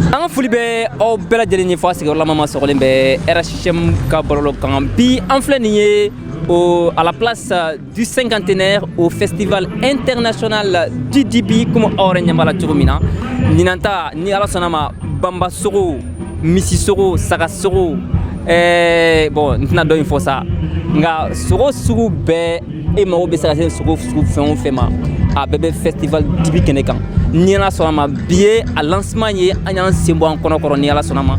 An foli bɛ aw bɛɛ lajɛlen ye fo a sigiyɔrɔla ma sɔgɔlen bɛ RHM ka bɔlɔlɔ kan bi an filɛ nin ye à la place du cinquantenaire au festival international du Dibi comme aw yɛrɛ ɲɛ b'a la cogo min na ɲinan ta ni Ala sɔnna ma banbasogo misisogo sagasogo bon n tɛna dɔ in fɔ sa nka sogo sugu bɛɛ e mago bɛ se ka se sogo sugu fɛn o fɛn ma a bɛɛ bɛ festival Dibi kɛnɛ kan ni Ala sɔnna ma bi ye a lancement ye an y'an sen bɔ an kɔnɔkɔrɔ ni Ala sɔnna ma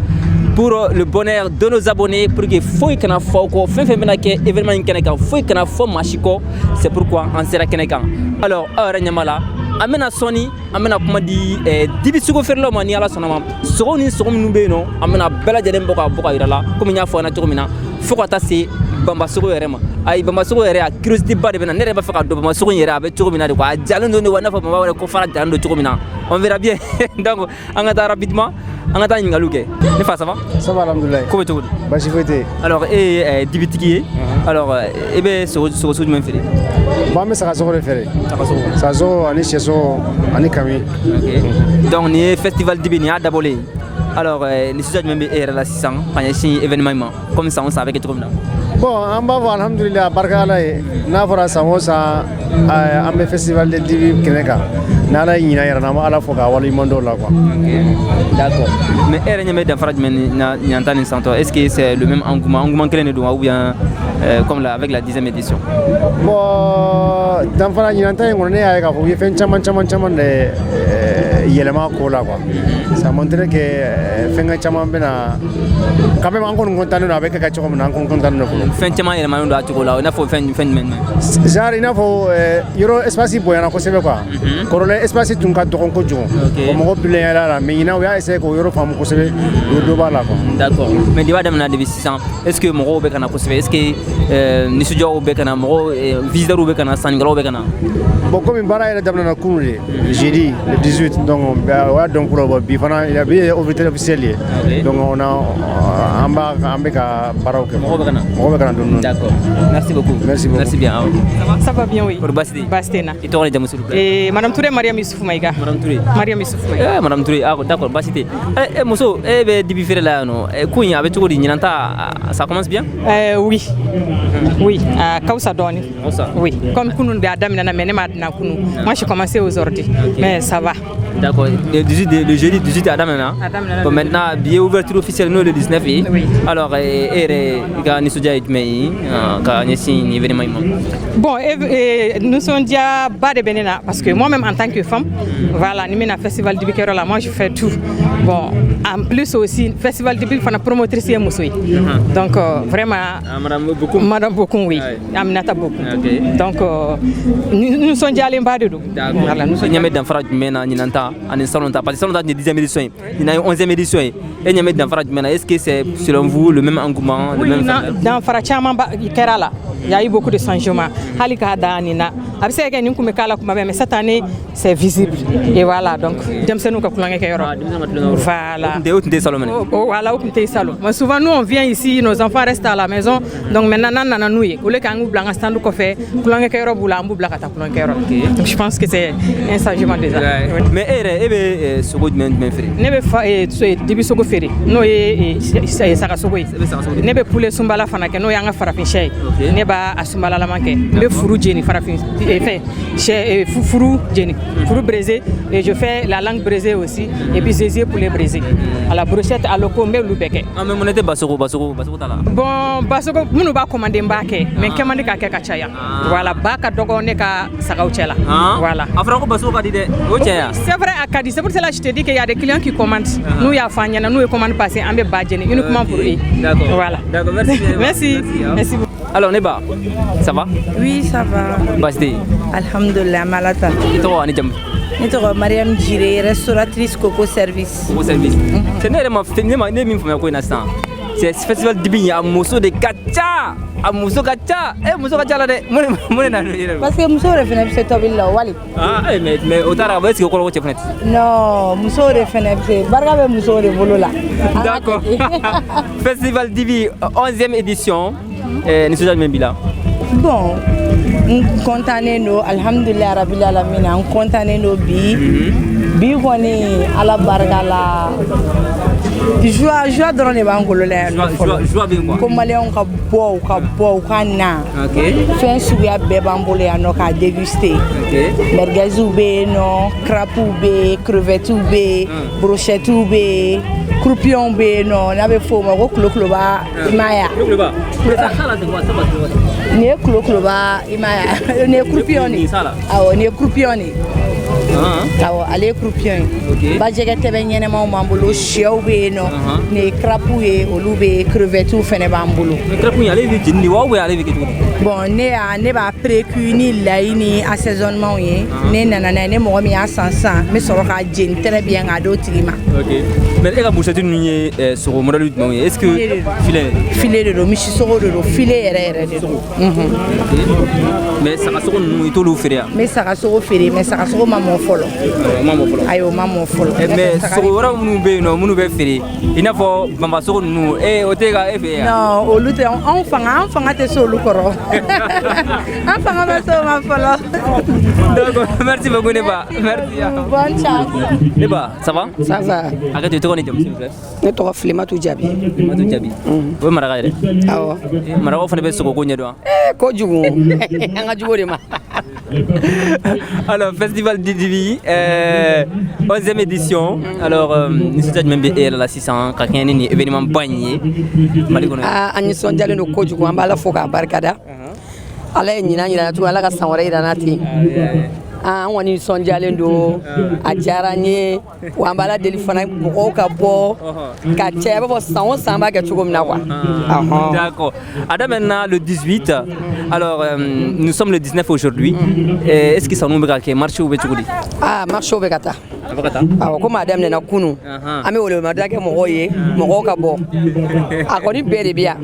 pour le bonheur de nos abonnés pour que foyi kana fɔ kɔ fɛn fɛn bɛna kɛ événement in kɛnɛ kan foyi kana fɔ maa si kɔ c'est pourquoi an sera kɛnɛ kan alors aw yɛrɛ ɲɛ b'a la an bɛna sɔnni an bɛna kuma di dibi sogo feerelaw ma ni Ala sɔnna ma sogo ni sogo minnu bɛ yen nɔ an bɛna bɛɛ lajɛlen bɔ ka yira la komi n y'a fɔ an ɲɛna cogo min na fo ka taa se banbasogo yɛrɛ ma ayi banbasogo yɛrɛ a curiosité ba de bɛ na ne yɛrɛ b'a fɛ ka dɔn banbasogo in yɛrɛ a bɛ cogo min na de quoi a jalen don de wa i n'a fɔ banba yɛrɛ ko fana jalen don cogo min na on verra bien donc an ka taa rapidement an ka taa ɲininkaliw kɛ ne fa ça va alhamdulilayi ko bɛ cogo di basi foyi tɛ yen alors e ye dibitigi ye alors e bɛ sogo sugu jumɛn feere bon an bɛ sagasogo de feere sagasogo ani sɛsogo ani kami donc nin ye festival Dibi nin y'a dabɔlen alors nisɔndiya jumɛn bɛ e yɛrɛ la sisan ka ɲɛsin événement in ma comme san o san a bɛ kɛ cogo min na bon an b'a fɔ alhamdulilayi barika Ala ye n'a fɔra san o san an bɛ festival de Dibi kɛnɛ kan ni Ala ye ɲinan yɛrɛ na an bɛ Ala fo k'a waleɲuman dɔn o la quoi. D'accord mais e yɛrɛ ɲɛ bɛ danfara jumɛn na ɲinan ta ni san tɔ est ce que c'est le même engouement kelen de don ou bien comme avec la 10e édition bon danfara ɲinan ta in kɔnɔ ne y'a ye k'a fɔ u ye fɛn caman de yɛlɛma ko la quoi ça montre que fɛn caman bɛna quand même an kɔni content don a bɛ kɛ ka cogo min na an kɔni content don fɔlɔ fɛn caman yɛlɛmalen don a cogo la i n'a fɔ fɛn jumɛn genre i n'a fɔ yɔrɔ espace bonyana kosɛbɛ quoi kɔrɔlen espace tun ka dɔgɔn kojugu o mɔgɔ bilen la mais ɲinan u y'a essayer k'o yɔrɔ faamu kosɛbɛ o dɔ b'a la quoi d'accord mais debat daminɛna depuis sisan est ce que mɔgɔw bɛ ka na kosɛbɛ est ce que nisɔndiyaw bɛ ka na mɔgɔw visiteurs bɛ ka na sannikɛlaw bɛ ka na bon comme baara yɛrɛ daminɛna kunun de jeudi le 18 donc o y'a dɔn kura bi fana bi ye officiel ye donc on a an bɛ ka baaraw kɛ mɔgɔw bɛ ka na dɔɔni d'accord merci beaucoup merci bien ça va bien oui pour Basti na i tɔgɔ ni jamu s'il vous plaît madame Touré Mariam Youssouf Maïga madame Touré d'accord Basti tɛ muso e bɛ dibi feere la yan nɔ ko in a bɛ cogo di ɲinan ta ça commence bien oui ka wusa dɔɔni oui comme kunun bɛ a daminɛna mais ne m'a dina kunun moi j'ai commencé aujourd'hui mais ça va d'accord le jeudi 18 a daminɛna bon maintenant bi ye ouverture officielle n'o le 19 ye alors e yɛrɛ i ka nisɔndiya ye jumɛn ye ka ɲɛsin nin événement in ma bon nisɔndiya ba de bɛ ne na parce que moi-même en tant que femme voilà ni bɛna festival Dibi kɛyɔrɔ la moi je fais tout bon en plus aussi festival Dibi fana promotrice ye muso ye donc vraiment madame Bokum oui Aminata Bokum donc nisɔndiyalen ba de don voilà ɲɛ bɛ danfara jumɛn na ɲinan ta ani salon ta parce que salon ta nin 10e édition ye ɲinan ye 11e édition ye e ɲɛ bɛ danfara jumɛn na est ce que c'est selon vous le même engouement le même danfara caman kɛra la il y a eu beaucoup de changements hali k'a da nin na a bɛ se ka kɛ nin kun bɛ k'a la kuma bɛɛ mais cette année c'est visible et voilà donc denmisɛnninw ka kulonkɛ kɛ yɔrɔ voilà o tun tɛ salon mɛnɛ voilà o tun tɛ salon mais souvent nous on vient ici nos enfants restent à la maison donc maintenant n'an nana n'u ye au lieu k'an k'u bila an ka stand kɔfɛ kulonkɛ kɛ yɔrɔ b'u la an b'u bila ka taa kulonkɛ yɔrɔ donc je pense que c'est un changement déjà mais e yɛrɛ e bɛ sogo jumɛn feere ne bɛ dibi sogo feere n'o ye sagasogo ye ne bɛ poulet sunbala fana kɛ n'o y'an ka farafin sɛ ye ne b'a sunbalalaman kɛ n bɛ furu jeni farafin furu jeni furu braisé et je fais la langue braisée aussi et puis zézier poulet braisé à la brochette à l'oko n bɛ olu bɛɛ kɛ mais mun ne tɛ basogo t'a la bon basogo minnu b'a commandé n b'a kɛ mais kɛ man di k'a kɛ ka caya voilà ba ka dɔgɔ ne ka sagaw cɛ la voilà a fɔra ko basogo ka di dɛ o cɛ ya c'est vrai a ka di c'est pour cela je te dis qu'il y a des clients qui commandent n'u y'a fɔ an ɲɛna n'u ye commande passé an bɛ ba jeni uniquement pour eux voilà d'accord merci beaucoup. Alors Neba, ça va? Oui, ça va. Basti. Alhamdulillah, malata. Toi, ni jam. Ni to Mariam Jire, restauratrice Coco Service. Coco Service. C'est ne min fama ko instant. C'est festival Dibi a muso de kacha. A muso kacha. Muso kacha la de. Mun na. Parce que muso refene se tobil la wali. Mais otara ba est-ce que ko chefnet? Non, muso refene se barga be muso de bolola. D'accord. Festival Dibi 11e édition. Nisɔndiya jumɛn b'i la? Bon, n content no alhamdulillah rabbil alamin an content no bi bi kɔni ala barika la joie dɔrɔn de b'an bolo la yan nɔ joie bɛ yen quoi ko maliyɛnw ka bɔ u ka na fɛn suguya bɛɛ b'an bolo yan nɔ k'a déguster mergueziw bɛ yen nɔ crapuw bɛ yen crevettiw bɛ yen brochettes bɛ yen croupions bɛ yen nɔ n'a bɛ fɔ o ma ko kulokuloba i m'a ye nin ye kulokuloba i m'a ye nin ye croupion de awɔ nin ye croupion de awɔ ale ye croupion ye bajɛgɛ tɛbɛ ɲɛnɛmaw b'an bolo sɛw bɛ yen nɔ nin ye crapuw ye olu bɛ yen crevettiw fɛnɛ b'an bolo crapuw ale bɛ jeni de wa ou ale bɛ kɛ cogo di bon ne b'a précuit ni layi ni assaisonnement ye ne nana n'a ye ne mɔgɔ min y'a san sisan n bɛ sɔrɔ k'a jeni très bien k'a d'o tigi ma mais e ka brochette ninnu ye sogo modèle jumɛnw ye est ce que filet de don misisogo de don filet yɛrɛ de don mais sagasogo ninnu i t'olu feere yan n bɛ sagasogo feere mais sagasogo ma mɔ fɔlɔ ayi o ma mɔ fɔlɔ mais sogo wɛrɛ minnu bɛ yen nɔ minnu bɛ feere i n'a fɔ banbasogo ninnu o tɛ ka e fɛ yan non olu tɛ anw fanga tɛ se olu kɔrɔ an fanga bɛ se o ma fɔlɔ d'accord merci beaucoup Neba merci bonne chance Neba ça va hakɛto i tɔgɔ ni jamu s'il vous plaît ne tɔgɔ Filimatu Jabi Filimatu Jabi o ye maraka yɛrɛ awɔ marakaw fana bɛ sogo ko ɲɛdɔn wa kojugu an ka jugu de ma alors festival Didibi 11e édition alors nisɔndiya jumɛn bɛ e yɛrɛ la sisan ka kɛɲɛ ni événement ba in ye Mali kɔnɔ an nisɔndiyalen don kojugu an b'Ala fo k'a barikada Ala ye ɲinan yira tugun Ala ka san wɛrɛ yira n'a ten an kɔni nisɔndiyalen don a diyara n ye wa an b'Ala deli fana mɔgɔw ka bɔ ka caya i b'a fɔ san o san an b'a kɛ cogo min na quoi d'accord a daminɛna le 18 alors nous sommes le 19 aujourd'hui est-ce que sanu bɛ ka kɛ marché bɛ cogo di marché bɛ ka taa awɔ komi a daminɛna kunun an bɛ welemada kɛ mɔgɔw ye mɔgɔw ka bɔ a kɔni bɛɛ de bɛ yan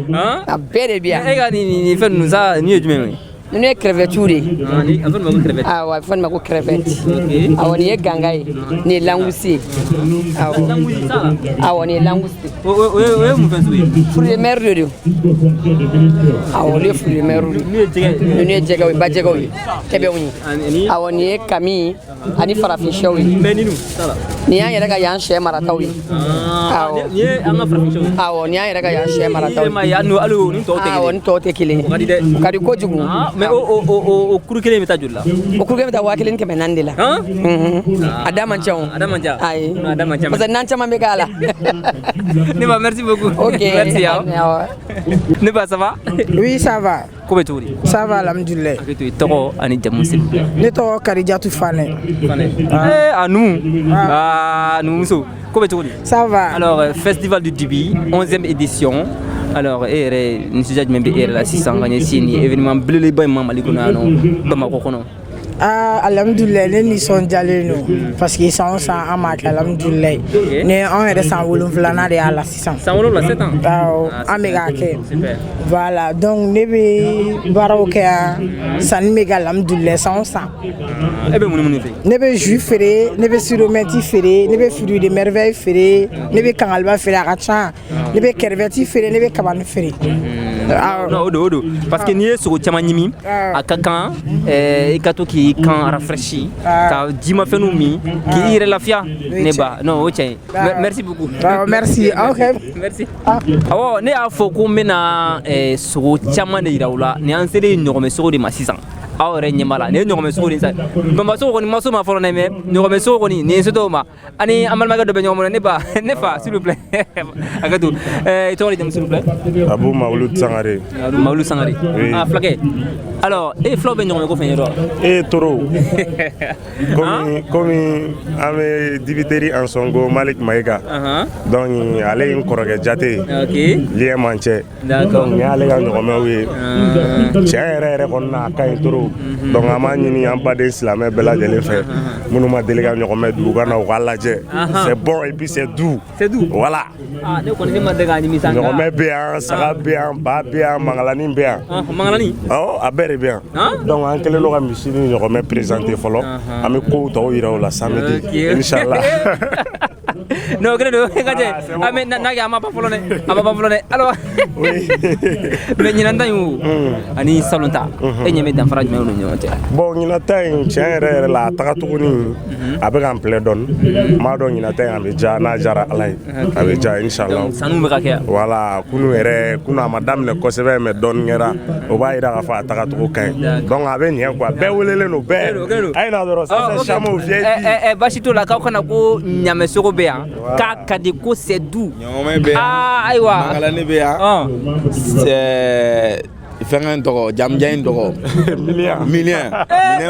a bɛɛ de bɛ yan e ka nin fɛn ninnu sa nin ye jumɛn ye ninnu ye crevette de ye a bɛ fɔ nin ma ko crevette awɔ a bɛ fɔ nin ma ko crevette awɔ nin ye ganga ye nin ye langusi ye awɔ nin ye langusi o ye mun fɛn sugu ye fruits de mer de don awɔ olu ye fruits de mer de ninnu ye jɛgɛw ye bajɛgɛw ye tɛbɛnw ye awɔ nin ye kami ani farafin sɛw ye mais ninnu nin y'an yɛrɛ ka yan sɛ marataw ye awɔ nin ye an ka farafin sɛw ye awɔ nin y'an yɛrɛ ka yan sɛ marataw ye hali ni tɔw tɛ kelen awɔ ni tɔw tɛ kelen o ka di dɛ o ka di kojugu mais o kuru kelen bɛ taa joli la o kuru kelen bɛ taa 1400 de la a da man ca o ayi parce que nan caman bɛ k'a la ne ba merci beaucoup ok merci ne ba ça va oui ça va ko bɛ cogo di ça va alhamdulillah hakɛto i tɔgɔ ani jamu s'il vous plaît ne tɔgɔ Karijatu Fane a numu numuso ko bɛ cogo di ça va alors festival du Dibi 11e édition alors e yɛrɛ nisɔndiya jumɛn bɛ e yɛrɛ la sisan ka ɲɛsin nin événement belebeleba in ma Mali kɔnɔ yan nɔ Bamakɔ kɔnɔ alhamdulillah ne nisɔndiyalen don parce que san o san an b'a kɛ alhamdulillah ne an yɛrɛ san 7nan de y'a la sisan san 7 7 ans awɔ an bɛ k'a kɛ voilà donc ne bɛ baaraw kɛ yan sanni bɛ kɛ alhamdulillah san o san e bɛ mun ni mun feere ne bɛ jus feere ne bɛ suromɛti feere ne bɛ fruits de merveille feere ne bɛ kangaliba feere a ka ca ne bɛ crevette feere ne bɛ kabani feere non o don parce que n'i ye sogo caman ɲimi a ka kan i ka to k'i kan rafraîchi ka jimafɛnw min k'i yɛrɛ lafiya ne ba non o tiɲɛ ye merci beaucoup merci ok merci awɔ ne y'a fɔ ko n bɛna sogo caman de yira u la ni an selen ɲɔgɔmɛ sogo de ma sisan aw yɛrɛ ɲɛ b'a la nin ye ɲɔgɔmɛ sogo de ye sa banbasogo kɔni ma so ma fɔlɔ dɛ mais ɲɔgɔmɛ sogo kɔni nin ye se t'o ma ani an balimakɛ dɔ bɛ ɲɔgɔn bolo ne ba ne fa s'il vous plaît hakɛto i tɔgɔ ni jamu s'il vous plaît Abou Mawlud Sangare Mawlud Sangare fulakɛ alors e fulaw bɛ ɲɔgɔmɛ ko fɛn ye dɔ toro komi an bɛ dibiteri en Songo Malik Maïga donc ale ye n kɔrɔkɛ jate lien man cɛ donc ni y'ale ka ɲɔgɔmɛw ye tiɲɛ yɛrɛ kɔni na a ka ɲi toro donc an b'a ɲini an baden silamɛ bɛɛ lajɛlen fɛ minnu ma deli ka ɲɔgɔmɛ du u ka na u k'a lajɛ c'est bon et puis c'est doux voilà ɲɔgɔmɛ bɛ yan saga bɛ yan ba bɛ yan mangalani bɛ yan awɔ a bɛɛ de bɛ yan donc an kɛlen don ka misi ni ɲɔgɔmɛ présenter fɔlɔ an bɛ kow tɔw yira o la samedi inchallah Non, mais n'a pas polonais. Alors, mais il y a un ani salonta. Et il y a des phrases mais bon, il y a un tiens la taratuni avec un plédon. Madon il y a un déjà Najara Alay. Avec déjà Inch'Allah. Ça nous me voilà, kuna madame le Kosevé me donne ngera. Oba ira ka fa taratu kan. Donc avec rien quoi. Be welele no be. Ay na doro ça chamo vie. Bashito la ka kana ko nyame soko be ya. Ka kadi ko c'est doux. Ah aywa. Mangala ne be ya. C'est fɛngɛ tɔgɔ jamujan in tɔgɔ miliyɛn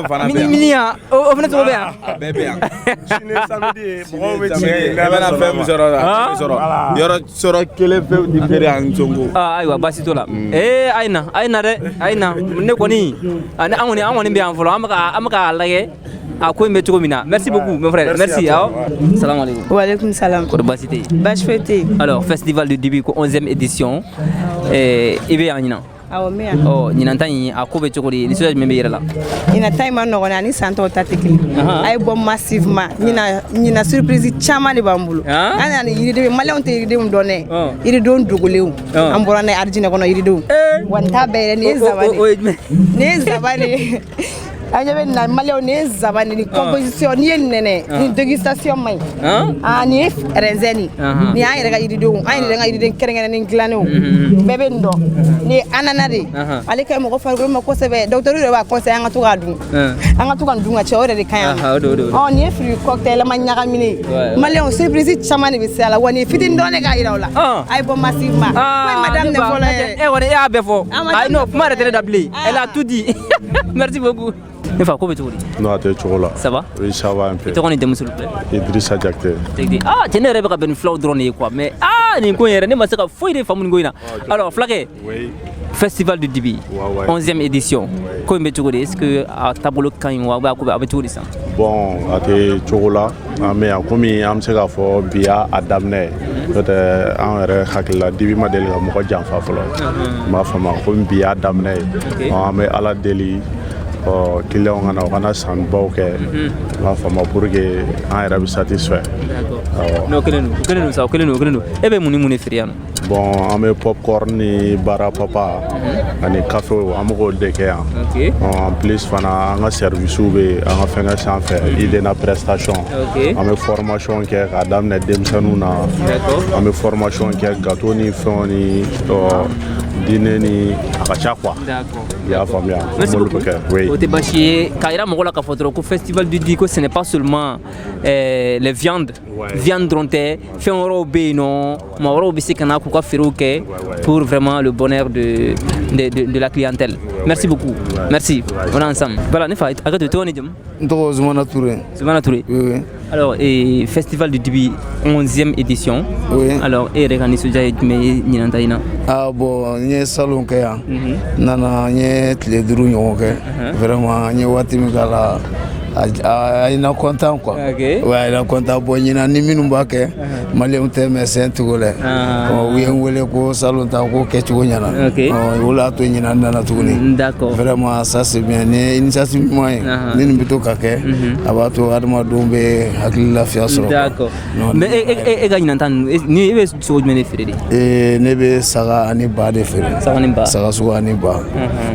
fana bɛ yan miliyɛn o fana tɔgɔ bɛ yan a bɛɛ bɛ yan sini samedi mɔgɔw bɛ ci bɛɛ bɛna fɛn min sɔrɔ la yɔrɔ sɔrɔ kelen pewu di feere an sonko ayiwa baasi t'o la ayina dɛ ayina ne kɔni an kɔni bɛ yan fɔlɔ an bɛ ka lajɛ a ko in bɛ cogo min na merci beaucoup mon frère merci awɔ salam aleykum waaleykum salam kɔrɔ baasi tɛ yen baasi foyi tɛ yen alors festival de Dibi ko 11e édition i bɛ yan ɲinan awɔ n bɛ yan ɲinan ta in a ko bɛ cogo di nisɔndiya jumɛn bɛ yɛrɛ la ɲinan ta in ma nɔgɔn ani san tɔw ta tɛ kelen a ye bɔ massivement ɲinan surprise caman de b'an bolo an nana ni yiridenw maliyɛnw tɛ yiridenw dɔn dɛ yiridenw dogolenw an bɔra n'a ye arijinɛ kɔnɔ yiridenw wa nin t'a bɛɛ yɛrɛ nin ye zaban de an ɲɛ bɛ nin na maliyɛnw nin ye zaban de ni composition n'i ye nɛnɛ ni dégustation ma ɲi nin ye raisin nin y'an yɛrɛ ka yiridenw an yɛrɛ ka yiriden kɛrɛnkɛrɛnnen dilannenw bɛɛ bɛ nin dɔn nin ye ananas de ale ka ɲi mɔgɔ farikolo ma kosɛbɛ docteur yɛrɛ b'a conseillé an ka to k'a dun an ka to ka nin dun ka cɛ o yɛrɛ de ka ɲi nin ye fruit cocktail ma ɲagamine maliyɛnw surprise caman de bɛ se a la wa nin ye fitinin dɔrɔn de k'a yira o la a ye bɔ massivement ko ye madame de fɔlɔ ye kɔni e y'a bɛɛ fɔ non kuma yɛrɛ tɛ ne da bilen elle a tout dit merci beaucoup ne fa ko bɛ cogo di non a tɛ cogo la ça va oui ça va un peu i tɔgɔ ni jamu s'il vous plaît Idrissa Diakité cɛ ne yɛrɛ bɛ ka bɛn ni fulaw dɔrɔn de ye quoi mais nin ko in yɛrɛ ne ma se ka foyi de faamu nin ko in na alors fulakɛ festival de Dibi 11e édition ko in bɛ cogo di est ce que a taabolo ka ɲi wa a bɛ cogo di san bon a tɛ cogo la an bɛ yan komi an bɛ se k'a fɔ bi y'a daminɛ n'o tɛ an yɛrɛ hakili la Dibi ma deli ka mɔgɔ janfa fɔlɔ n b'a faamu komi bi y'a daminɛ ye an bɛ ala deli clients kana o kana sanbaw kɛ n b'a faamu pour que an yɛrɛ bɛ satisfait no kelen don sa o kelen don e bɛ mun ni mun de feere yan bon an bɛ popcorn ni bara papa ani café an bɛ k'o de kɛ yan en plus fana an ka services bɛ an ka fɛngɛ sanfɛ idée na prestation an bɛ formation kɛ k'a daminɛ denmisɛnninw na an bɛ formation kɛ gâteau ni fɛnw ni dîner ni a ka ca quoi i y'a faamuya olu bɛ kɛ oui o tɛ baasi ye k'a yira mɔgɔw la k'a fɔ dɔrɔn ko festival du Dibi ko ce n'est pas seulement les viandes viande dɔrɔn tɛ fɛn wɛrɛw bɛ yen nɔ maa wɛrɛw bɛ se ka na k'u ka feerew kɛ pour vraiment le bonheur de la clientèle merci beaucoup merci on est ensemble voilà ne fa hakɛ to i tɔgɔ ni jamu n tɔgɔ Zumana Touré Zumana Touré alors festival du Dibi 11e édition alors e yɛrɛ ka nisɔndiya ye jumɛn ye ɲinan ta in na bon n ye salon kɛ yan nana n ye tile 5 ɲɔgɔn kɛ vraiment n ye waati min k'a la a ina content quoi ouais ina content bon ɲinan ni minnu b'a kɛ maliyɛnw tɛ mɛ sɛn cogo lɛ u ye n wele ko salon ta ko kɛcogo ɲɛna o la to ɲinan nana tuguni vraiment ça c'est bien ni initiative ɲuman ye ni nin bɛ to ka kɛ a b'a to adamadenw bɛ hakili lafiya sɔrɔ d'accord mais e ka ɲinan ta ni e bɛ sogo jumɛn de feere de ne bɛ saga ani ba de feere saga sugu ani ba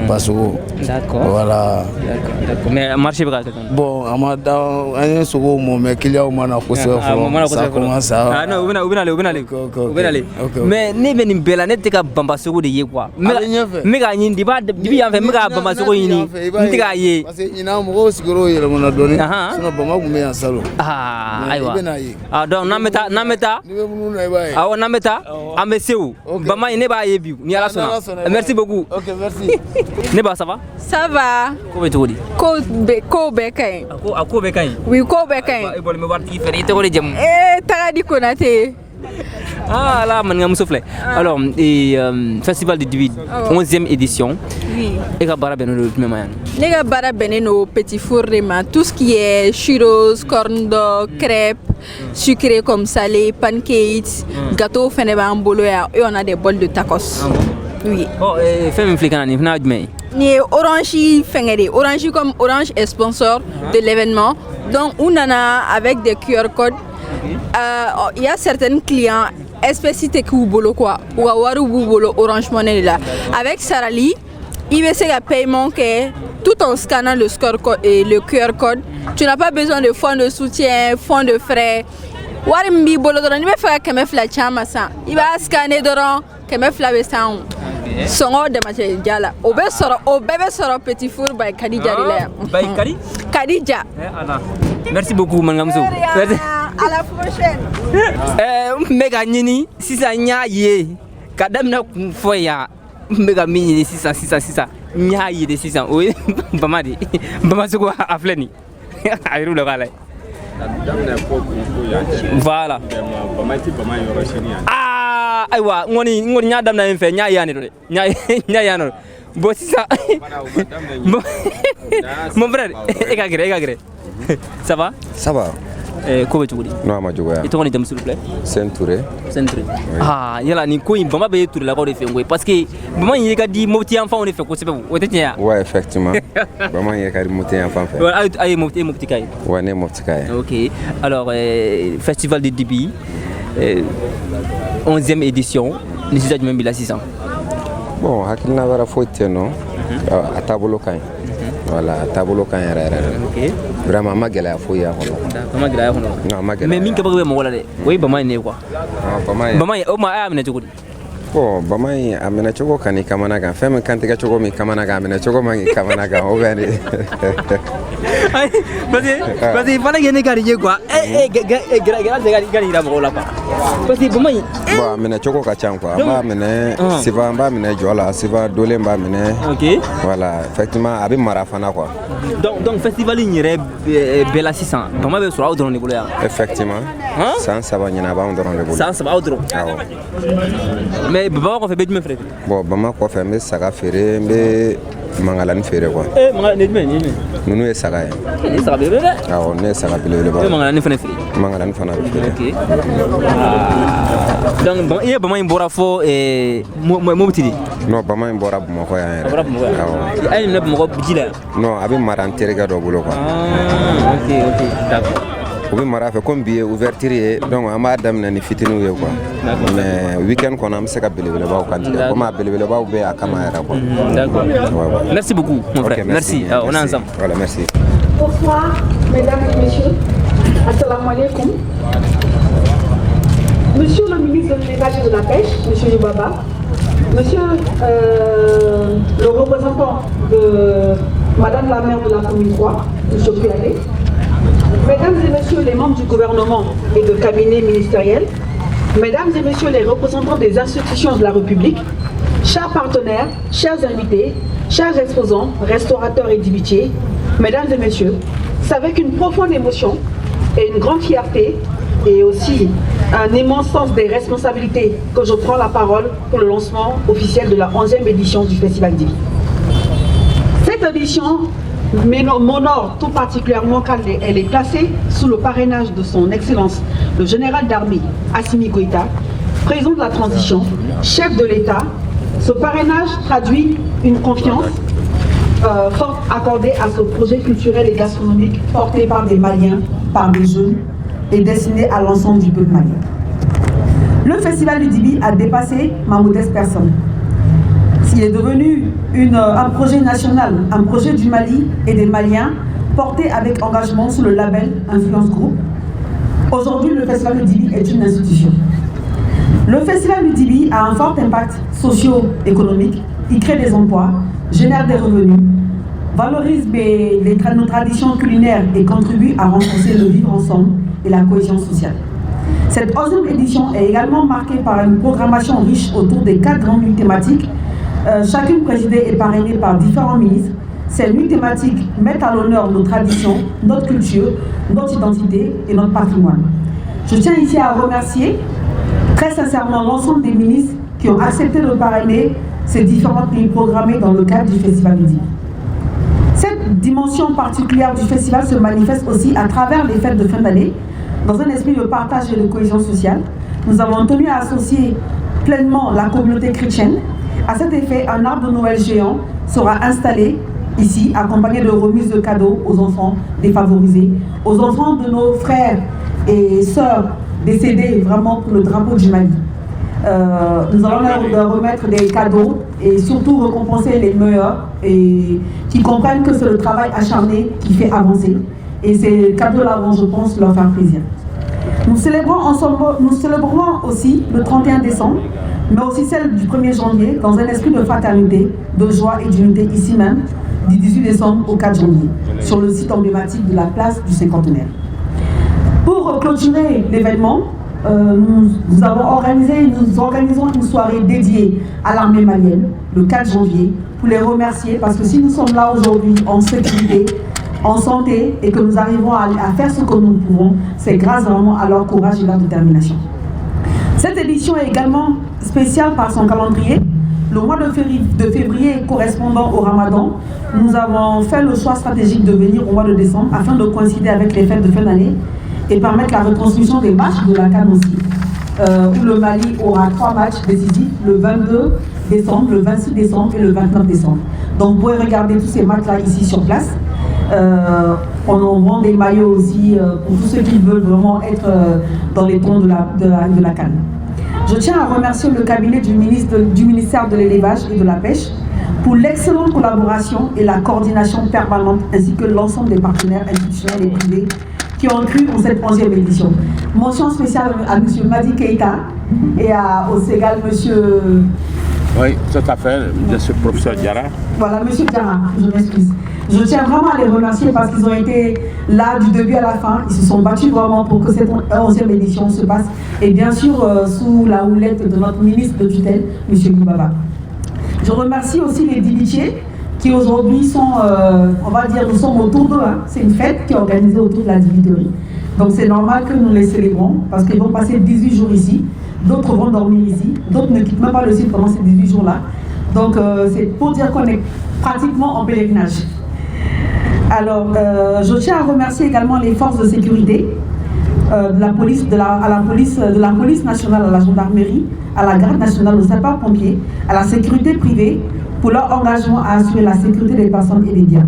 ba sugu d'accord voilà d'accord mais marché bɛ ka kɛ bon a ma da an ye sogow mɔ mais clients ma na kosɛbɛ fɔlɔ ça commence à non u bɛna ale mais ne bɛ nin bɛɛ la ne tɛ ka banba sogo de ye quoi n bɛ k'a ɲini Dibi yan fɛ n bɛ ka banba sogo ɲini n tɛ k'a ye parce que ɲinan mɔgɔw sigiyɔrɔ yɛlɛmana dɔɔni sinon Bama tun bɛ yan salon ayiwa i bɛna ye donc n'an bɛ taa ni bɛ minnu na i b'a ye awɔ n'an bɛ taa an bɛ se o Bama in ne b'a ye bi ni Ala sɔnna merci beaucoup ok merci ne ba ça va ça va ko bɛ cogo di ko bɛɛ ka ɲi a ko bɛɛ ka ɲi oui ko bɛɛ ka ɲi i bɔlen bɛ wari tigi fɛ i tɔgɔ de jamu Tagadi Konate là maninga muso filɛ alors festival du Dibi 11e édition e ka baara bɛnnen don jumɛn ma yan ne ka baara bɛnnen don petit four de ma tout ce qui est churros corn dog crêpes sucré comme salé pancakes gâteau fɛnɛ b'an bolo yan et on a des bols de tacos oui fɛn min filɛ ka na nin fana jumɛn ye ni Orange fɛngɛ de Orange comme Orange est sponsor de l'événement donc on nana avec des QR codes Il y a certains clients spécifiques qui bolo quoi, ou bolo Orange Money là. Avec Sarali, il va faire un paiement que tout en scannant le score et le QR code, tu n'as pas besoin de fonds de soutien, fonds de frais. Warimbi bolo doron ni be fa keme fla chama sa. Il va scanner doron keme fla be sound. Songo de mache jala. Obe soro petit four by Khadija Rile. By Kadi? Khadija. Merci beaucoup Mangamzo. À la prochaine. Mega nini sisa nya ye. Kadam na foya. Mega mini sisa. Nya ye de sisa. Oui, bamadi. Bamasuko afleni. Ayru le gala. Voilà. Ah, aywa, ngoni nya dam na enfe nya yani do. Nya yani. Bo sisa. Mon frère, egagre. Ça va? Ça va. Comment tu dis? Non, ma joie. Et toi, on est s'il vous plaît? Saint-Touré. Saint-Touré. Ah, il y a ni quoi, il va pas tourner la corde de fengo parce que maman il y a dit moti enfant on est fait quoi c'est pas vous? Ouais, effectivement. Maman il y a dit moti enfant fait. Ouais, aïe moti kai. Ouais, né moti kai. OK. Alors festival de Dibi 11e édition. Nous sommes même bila 600. Bon, hakilna wara foite non. À tabolo kai. Voilà, tabolo kan yɛrɛ. OK. Vraiment ma gɛlɛya foyi y'a kɔnɔ. D'accord, ma gɛlɛya kɔnɔ. Non, ma gɛlɛya. Mais min ka bɔ bɛ mɔgɔ la dɛ. O ye bama ne quoi. Ah, bama o ma a minɛ cogo di? Bon, bama a minɛ cogo kan ni kamana kan. Fɛn min kan tigɛ cogo min kamana kan, a minɛ cogo man k'i kamana kan. O bɛ de. Parce que fana kɛ ne ka ye quoi. Gɛrɛ tɛ ka yira mɔgɔw la quoi. Parce que bama bon, a minɛ cogo ka ca quoi. An b'a minɛ sifa an b'a minɛ jɔ la, sifa dolen b'a minɛ. OK. Voilà, effectivement a bɛ mara fana quoi. Donc festival in yɛrɛ bɛɛ la sisan bama bɛ sɔrɔ aw dɔrɔn de bolo yan. Effectivement. San 3 ɲina a b'anw dɔrɔn de bolo. San 3 aw dɔrɔn. Awɔ. Mais bama kɔfɛ bɛ jumɛn feere? Bon, bama kɔfɛ n bɛ saga feere, n bɛ mangalani feere quoi. Mangalani jumɛn? Ninnu ye saga ye. Ni saga belebele dɛ? Awɔ, ne ye saga belebeleba. I bɛ mangalani fana feere? Mangalani fana bɛ feere. OK. Donc i ye bama in bɔra fɔ Mopti de? Non, bama in bɔra Bamakɔ yan yɛrɛ. A bɔra Bamakɔ yan? Awɔ. A ye minɛ Bamakɔ ji la yan? Non, a bɛ mara n terikɛ dɔ bolo quoi. OK, d'accord. U bɛ mara fɛ komi bi ye ouverture ye donc an b'a daminɛ ni fitininw ye quoi. Mais week-end kɔnɔ an bɛ se ka belebelebaw kan tigɛ komi a belebelebaw bɛ a kama yɛrɛ quoi. D'accord. Merci beaucoup mon frère. Merci. On est ensemble. Voilà, merci. Bonsoir mesdames et messieurs. Assalamu alaikum. Monsieur le ministre de l'Élevage et de la Pêche, monsieur Yubaba, monsieur le représentant de madame la maire de la commune 3, monsieur Kouyaté, mesdames et messieurs les membres du gouvernement et de cabinet ministériel, mesdames et messieurs les représentants des institutions de la République, chers partenaires, chers invités, chers exposants, restaurateurs et divitiers, mesdames et messieurs, c'est avec une profonde émotion et une grande fierté et aussi un immense sens des responsabilités que je prends la parole pour le lancement officiel de la 11e édition du Festival Dibi. Cette édition m'honore tout particulièrement car elle est placée sous le parrainage de son Excellence, le général d'armée Assimi Goïta, président de la transition, chef de l'État. Ce parrainage traduit une confiance forte accordée à ce projet culturel et gastronomique porté par des Maliens, par des jeunes et destiné à l'ensemble du peuple malien. Le Festival du Dibi a dépassé ma modeste personne. Il est devenu un projet national, un projet du Mali et des Maliens porté avec engagement sous le label Influence Group. Aujourd'hui, le Festival du Dibi est une institution. Le Festival du Dibi a un fort impact socio-économique. Il crée des emplois, génère des revenus, valorise nos traditions culinaires et contribue à renforcer le vivre ensemble et la cohésion sociale. Cette 11e édition est également marquée par une programmation riche autour des 4 grandes nuits thématiques, chacune présidée et parrainée par différents ministres. Ces nuits thématiques mettent à l'honneur nos traditions, notre culture, notre identité et notre patrimoine. Je tiens ici à remercier très sincèrement l'ensemble des ministres qui ont accepté de parrainer ces différentes nuits programmées dans le cadre du Festival du Dibi. Cette dimension particulière du festival se manifeste aussi à travers les fêtes de fin d'année, dans un esprit de partage et de cohésion sociale. Nous avons tenu à associer pleinement la communauté chrétienne. À cet effet, un arbre de Noël géant sera installé ici, accompagné de remises de cadeaux aux enfants défavorisés, aux enfants de nos frères et sœurs décédées vraiment pour le drapeau du Mali. Nous allons leur remettre des cadeaux et surtout récompenser les meilleurs et qui comprennent que c'est le travail acharné qui fait avancer. Et ces cadeaux-là vont, je pense, leur faire plaisir. Nous célébrons aussi le 31 décembre, mais aussi celle du 1er janvier, dans un esprit de fraternité, de joie et d'unité ici même, du 18 décembre au 4 janvier, sur le site emblématique de la place du Cinquantenaire. Pour clôturer l'événement, nous organisons une soirée dédiée à l'armée malienne, le 4 janvier, pour les remercier, parce que si nous sommes là aujourd'hui en sécurité, en santé, et que nous arrivons à faire ce que nous pouvons, c'est grâce vraiment à leur courage et leur détermination. Cette édition est également spéciale par son calendrier. Le mois de février correspondant au Ramadan, nous avons fait le choix stratégique de venir au mois de décembre afin de coïncider avec les fêtes de fin d'année et permettre la retransmission des matchs de la CAN aussi, où le Mali aura 3 matchs décisifs, le 22 décembre, le 26 décembre et le 29 décembre. Donc vous pouvez regarder tous ces matchs-là ici sur place. On vend des maillots aussi pour tous ceux qui veulent vraiment être dans les tons de la CAN. Je tiens à remercier le cabinet du ministère de l'Élevage et de la Pêche pour l'excellente collaboration et la coordination permanente, ainsi que l'ensemble des partenaires institutionnels et privés qui ont cru en cette 11e édition. Mention spéciale à M. Madi Keïta et au Ségal, M. Oui, tout à fait, le professeur Diarra. Voilà, M. Diarra, je m'excuse. Je tiens vraiment à les remercier parce qu'ils ont été là du début à la fin. Ils se sont battus vraiment pour que cette 11e édition se passe. Et bien sûr, sous la houlette de notre ministre de tutelle, M. Libaba. Je remercie aussi les dibitiers qui aujourd'hui sont, on va dire, nous sommes autour d'eux. Hein. C'est une fête qui est organisée autour de la dibiterie. Donc c'est normal que nous les célébrons parce qu'ils vont passer 18 jours ici. D'autres vont dormir ici. D'autres ne quittent même pas le site pendant ces 18 jours-là. Donc c'est pour dire qu'on est pratiquement en pèlerinage. Alors, je tiens à remercier également les forces de sécurité, de la police nationale, à la gendarmerie, à la garde nationale, aux sapeurs-pompiers, à la sécurité privée, pour leur engagement à assurer la sécurité des personnes et des biens.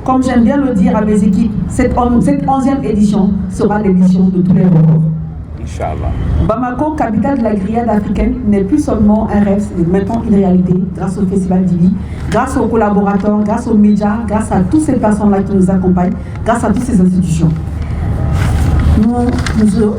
Comme j'aime bien le dire à mes équipes, cette 11e édition sera l'édition de tous les records. Inch'Allah. Bamako, capitale de la grillade africaine, n'est plus seulement un rêve, c'est maintenant une réalité grâce au Festival d'Ibi, grâce aux collaborateurs, grâce aux médias, grâce à toutes ces personnes-là qui nous accompagnent, grâce à toutes ces institutions.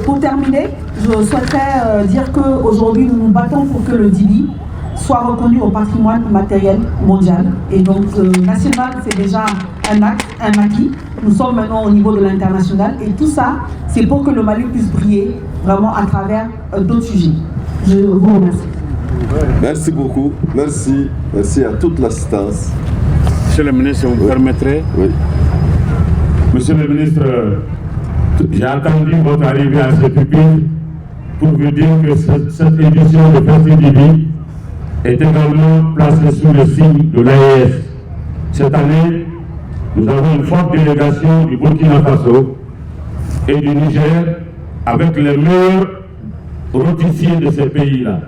Pour terminer, je souhaiterais dire qu'aujourd'hui, nous nous battons pour que le Dibi soit reconnu au patrimoine matériel mondial. Et donc, national, c'est déjà un acquis. Nous sommes maintenant au niveau de l'international. Et tout ça, c'est pour que le Mali puisse briller vraiment à travers d'autres sujets. Je vous remercie. Merci beaucoup. Merci. Merci à toute l'assistance. Monsieur le ministre, vous me permettrez? Oui. Monsieur le ministre, j'ai attendu votre arrivée à ce pupitre pour vous dire que cette édition de Festival d'Ibi est également placée sous le signe de l'AES. Cette année, nous avons une forte délégation du Burkina Faso et du Niger avec les meilleurs rôtissiers de ces pays-là.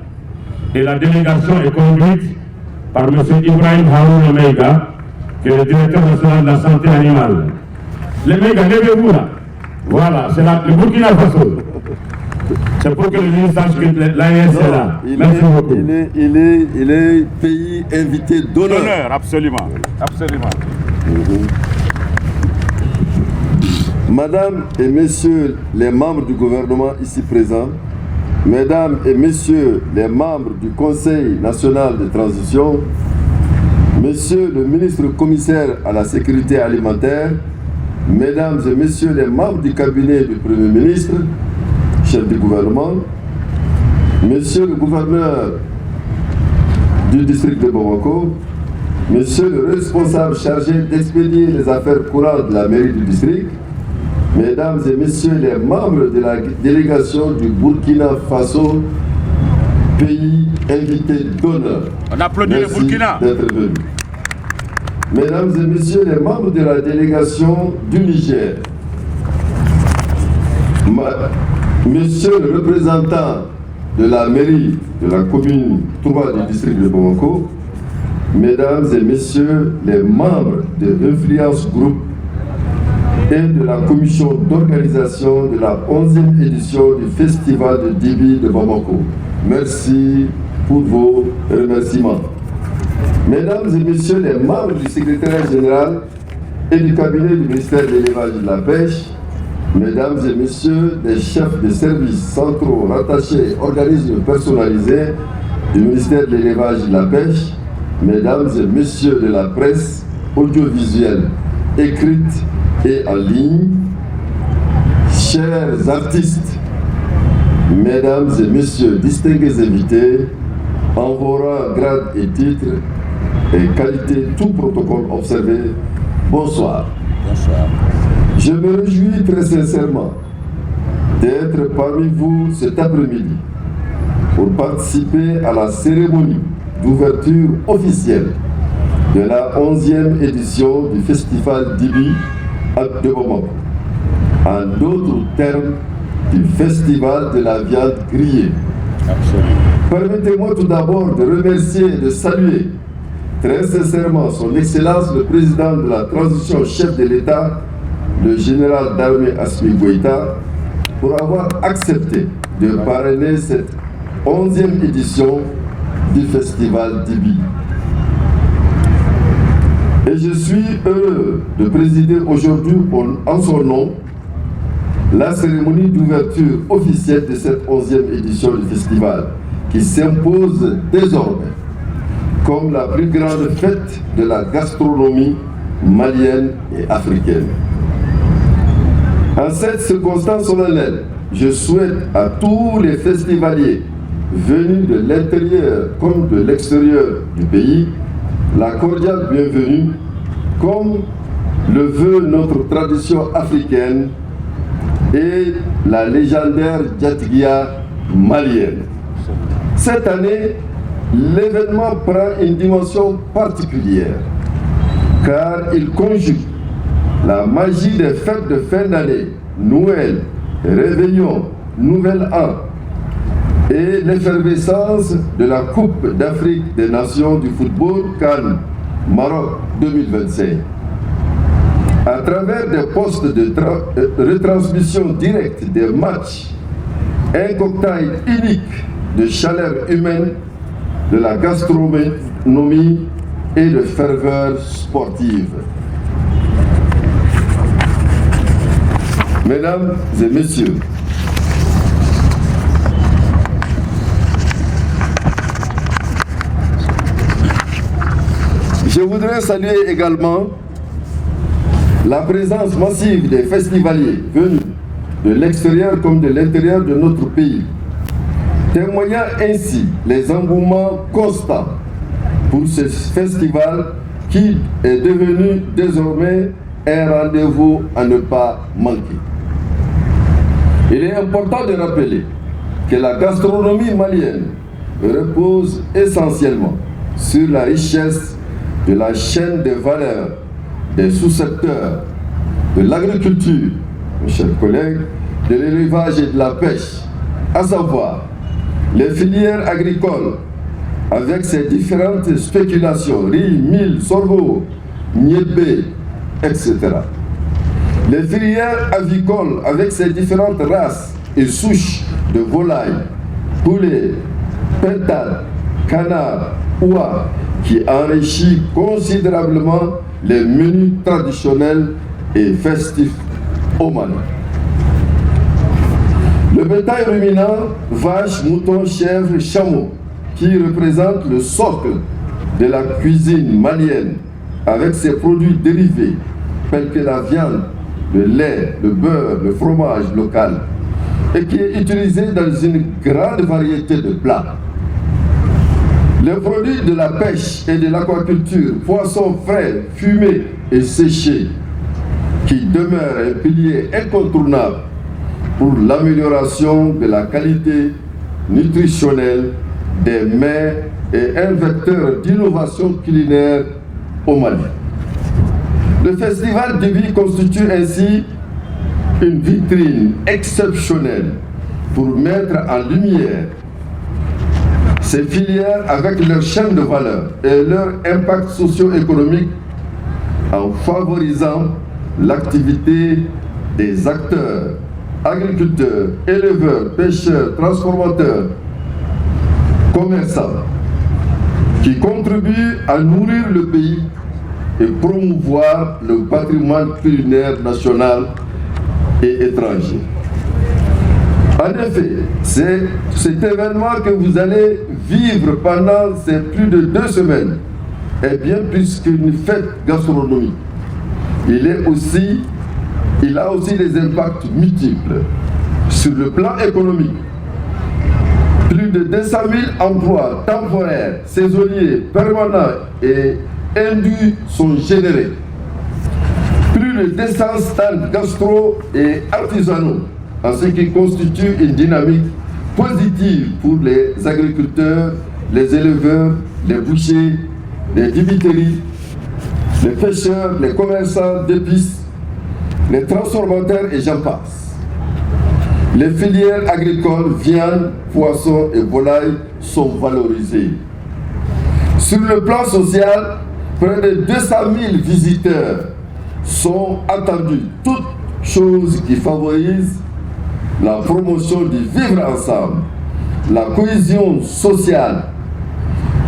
Et la délégation est conduite par M. Ibrahim Haroun Meiga, qui est le directeur national de la santé animale. Les Meiga, levez-vous là. Voilà, c'est le Burkina Faso. C'est pour que le ministre sache que l'AES est là. Merci beaucoup. Il est pays invité d'honneur. Absolument. Absolument. Madame et messieurs les membres du gouvernement ici présents, mesdames et messieurs les membres du Conseil national de transition, monsieur le ministre commissaire à la sécurité alimentaire, mesdames et messieurs les membres du cabinet du Premier ministre, chef du gouvernement, monsieur le gouverneur du district de Bamako, monsieur le responsable chargé d'expédier les affaires courantes de la mairie du district, mesdames et messieurs les membres de la délégation du Burkina Faso, pays invité d'honneur. On applaudit le Burkina. D'être venus. Mesdames et messieurs les membres de la délégation du Niger, monsieur le représentant de la mairie de la commune 3 du district de Bamako, mesdames et messieurs les membres de Influence Group, et de la commission d'organisation de la 11e édition du Festival de Dibi de Bamako. Merci pour vos remerciements. Mesdames et messieurs les membres du secrétariat général et du cabinet du ministère de l'élevage et de la pêche, mesdames et messieurs les chefs de services centraux rattachés et organismes personnalisés du ministère de l'élevage et de la pêche, mesdames et messieurs de la presse audiovisuelle, écrite et en ligne, chers artistes, mesdames et messieurs distingués invités, en vos rangs, grades et titres et qualité, tout protocole observé, bonsoir. Bonsoir. Je me réjouis très sincèrement d'être parmi vous cet après-midi pour participer à la cérémonie d'ouverture officielle de la 11e édition du Festival Dibi de Bamako. En d'autres termes, du Festival de la viande grillée. Permettez-moi tout d'abord de remercier et de saluer très sincèrement son Excellence le Président de la Transition, chef de l'État, le général d'armée Assimi Goïta, pour avoir accepté de parrainer cette 11e édition du Festival Dibi. Et je suis heureux de présider aujourd'hui en son nom la cérémonie d'ouverture officielle de cette 11e édition du festival, qui s'impose désormais comme la plus grande fête de la gastronomie malienne et africaine. En cette circonstance solennelle, je souhaite à tous les festivaliers venus de l'intérieur comme de l'extérieur du pays la cordiale bienvenue, comme le veut notre tradition africaine et la légendaire Djatigia malienne. Cette année, l'événement prend une dimension particulière, car il conjugue la magie des fêtes de fin d'année, Noël, Réveillon, Nouvel An, et l'effervescence de la Coupe d'Afrique des Nations du football CAN Maroc 2025. À travers des postes de retransmission directe des matchs, un cocktail unique de chaleur humaine, de la gastronomie et de ferveur sportive. Mesdames et messieurs, je voudrais saluer également la présence massive des festivaliers venus de l'extérieur comme de l'intérieur de notre pays, témoignant ainsi les engouements constants pour ce festival qui est devenu désormais un rendez-vous à ne pas manquer. Il est important de rappeler que la gastronomie malienne repose essentiellement sur la richesse de la chaîne de valeur des sous-secteurs de l'agriculture, mes chers collègues, de l'élevage et de la pêche, à savoir les filières agricoles avec ses différentes spéculations, riz, mil, sorgho, niébé, etc. Les filières avicoles avec ses différentes races et souches de volailles, poulets, pintades, canards, oies, qui enrichit considérablement les menus traditionnels et festifs au Mali. Le bétail ruminant, vaches, moutons, chèvres, chameaux, qui représente le socle de la cuisine malienne, avec ses produits dérivés, tels que la viande, le lait, le beurre, le fromage local, et qui est utilisé dans une grande variété de plats. Les produits de la pêche et de l'aquaculture, poissons frais, fumés et séchés, qui demeurent un pilier incontournable pour l'amélioration de la qualité nutritionnelle des mets et un vecteur d'innovation culinaire au Mali. Le Festival Dibi constitue ainsi une vitrine exceptionnelle pour mettre en lumière ces filières avec leur chaîne de valeur et leur impact socio-économique en favorisant l'activité des acteurs, agriculteurs, éleveurs, pêcheurs, transformateurs, commerçants, qui contribuent à nourrir le pays et promouvoir le patrimoine culinaire national et étranger. En effet, c'est cet événement que vous allez vivre pendant ces plus de 2 semaines est bien plus qu'une fête gastronomique. Il a aussi des impacts multiples sur le plan économique. Plus de 200 000 emplois temporaires, saisonniers, permanents et induits sont générés. Plus de 200 stands gastro et artisanaux, en ce qui constitue une dynamique positive pour les agriculteurs, les éleveurs, les bouchers, les dibiteries, les pêcheurs, les commerçants d'épices, les transformateurs et j'en passe. Les filières agricoles, viande, poissons et volailles sont valorisées. Sur le plan social, près de 200 000 visiteurs sont attendus, toutes choses qui favorisent la promotion du vivre ensemble, la cohésion sociale,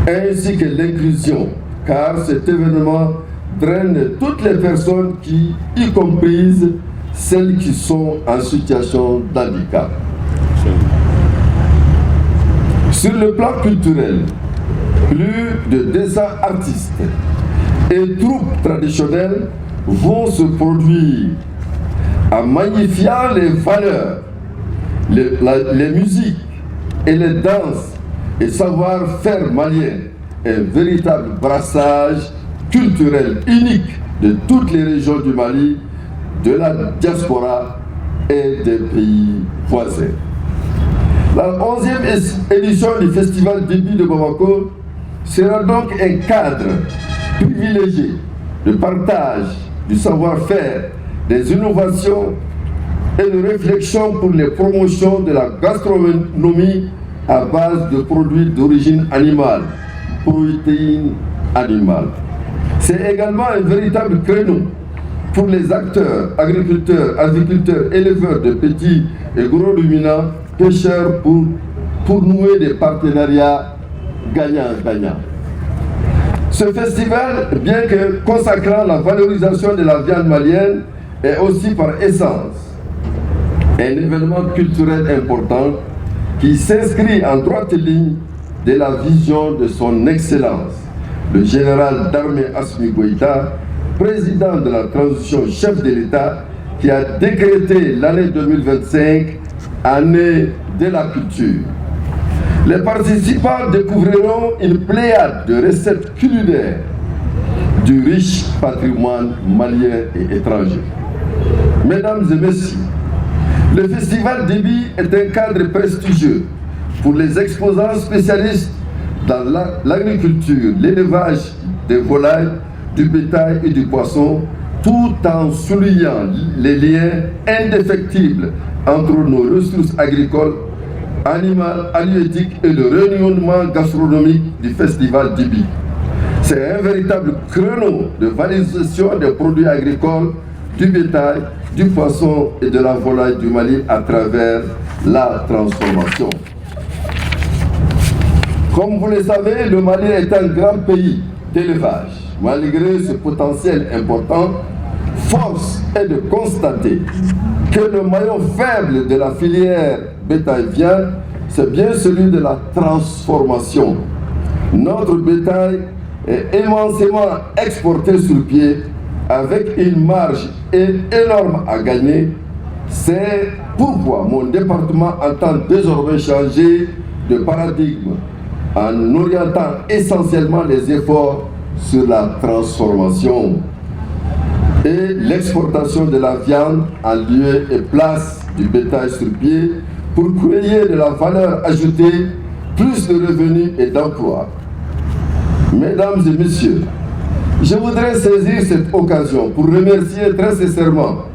ainsi que l'inclusion, car cet événement draine toutes les personnes qui, y compris celles qui sont en situation d'handicap. Sur le plan culturel, plus de 200 artistes et troupes traditionnelles vont se produire en magnifiant les valeurs, les musiques et les danses et savoir-faire malien, un véritable brassage culturel unique de toutes les régions du Mali, de la diaspora et des pays voisins. La 11e édition du Festival Dibi de Bamako sera donc un cadre privilégié de partage du savoir-faire, des innovations et de réflexion pour les promotions de la gastronomie à base de produits d'origine animale, protéines animales. C'est également un véritable créneau pour les acteurs, agriculteurs, aviculteurs, éleveurs de petits et gros ruminants, pêcheurs pour nouer des partenariats gagnant-gagnant. Ce festival, bien que consacrant la valorisation de la viande malienne, est aussi par essence un événement culturel important qui s'inscrit en droite ligne de la vision de son Excellence, le général d'armée Assimi Goïta, président de la transition chef de l'État, qui a décrété l'année 2025 année de la culture. Les participants découvriront une pléiade de recettes culinaires du riche patrimoine malien et étranger. Mesdames et messieurs, le Festival Dibi est un cadre prestigieux pour les exposants spécialistes dans l'agriculture, l'élevage des volailles, du bétail et du poisson, tout en soulignant les liens indéfectibles entre nos ressources agricoles, animales, halieutiques et le rayonnement gastronomique du Festival Dibi. C'est un véritable créneau de valorisation des produits agricoles, du bétail, du poisson et de la volaille du Mali à travers la transformation. Comme vous le savez, le Mali est un grand pays d'élevage. Malgré ce potentiel important, force est de constater que le maillon faible de la filière bétail-viande, c'est bien celui de la transformation. Notre bétail est immensément exporté sur pied avec une marge énorme à gagner. C'est pourquoi mon département entend désormais changer de paradigme en orientant essentiellement les efforts sur la transformation et l'exportation de la viande en lieu et place du bétail sur pied pour créer de la valeur ajoutée, plus de revenus et d'emplois. Mesdames et messieurs, je voudrais saisir cette occasion pour remercier très sincèrement,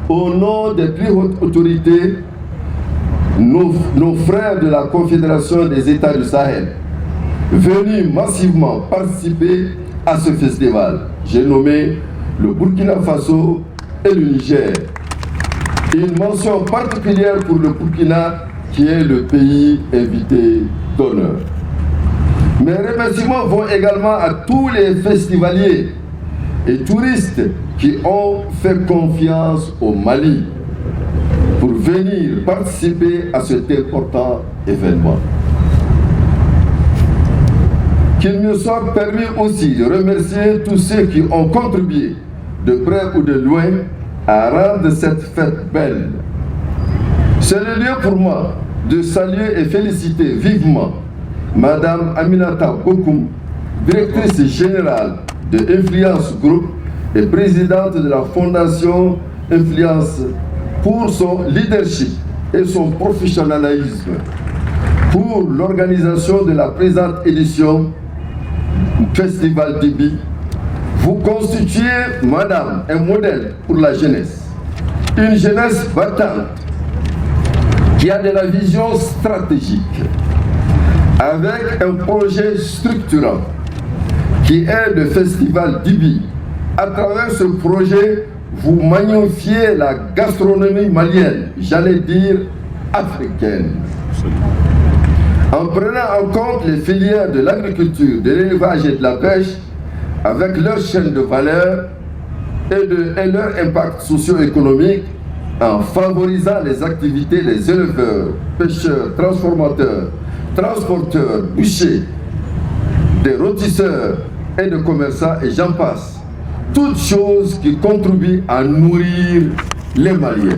au nom des plus hautes autorités, nos frères de la Confédération des États du Sahel, venus massivement participer à ce festival. J'ai nommé le Burkina Faso, et le Niger. Une mention particulière pour le Burkina, qui est le pays invité d'honneur. Mes remerciements vont également à tous les festivaliers et touristes qui ont fait confiance au Mali pour venir participer à cet important événement. Qu'il me soit permis aussi de remercier tous ceux qui ont contribué, de près ou de loin, à rendre cette fête belle. C'est le lieu pour moi de saluer et féliciter vivement Madame Aminata Bokoum, directrice générale de Influence Group et présidente de la Fondation Influence, pour son leadership et son professionnalisme pour l'organisation de la présente édition du Festival Dibi. Vous constituez, madame, un modèle pour la jeunesse. Une jeunesse battante qui a de la vision stratégique, avec un projet structurant qui est le Festival Dibi. À travers ce projet, vous magnifiez la gastronomie malienne, j'allais dire africaine. En prenant en compte les filières de l'agriculture, de l'élevage et de la pêche, avec leur chaîne de valeur et leur impact socio-économique, en favorisant les activités des éleveurs, pêcheurs, transformateurs, transporteurs, bouchers, des rôtisseurs et de commerçants, et j'en passe. Toutes choses qui contribuent à nourrir les Maliens.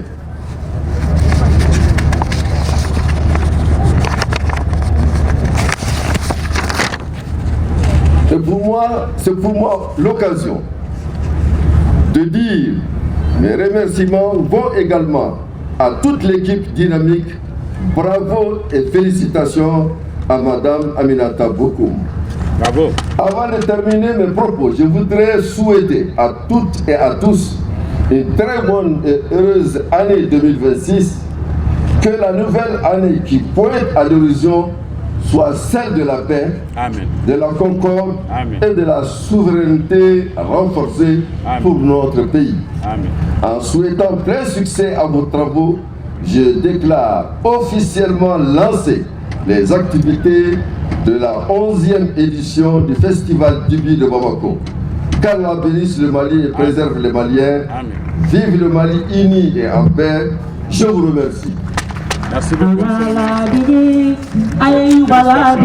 C'est pour moi l'occasion de dire mes remerciements vont également à toute l'équipe dynamique. Bravo et félicitations à Madame Aminata Bokoum. Bravo. Avant de terminer mes propos, je voudrais souhaiter à toutes et à tous une très bonne et heureuse année 2026. Que la nouvelle année qui pointe à l'horizon soit celle de la paix, Amen, de la concorde, Amen, et de la souveraineté renforcée, Amen, pour notre pays. Amen. En souhaitant plein succès à vos travaux, je déclare officiellement lancer les activités de la 11e édition du Festival Dibi de Bamako. Qu'Allah bénisse le Mali et préserve les Maliens. Amen. Vive le Mali uni et en paix. Je vous remercie. Merci beaucoup.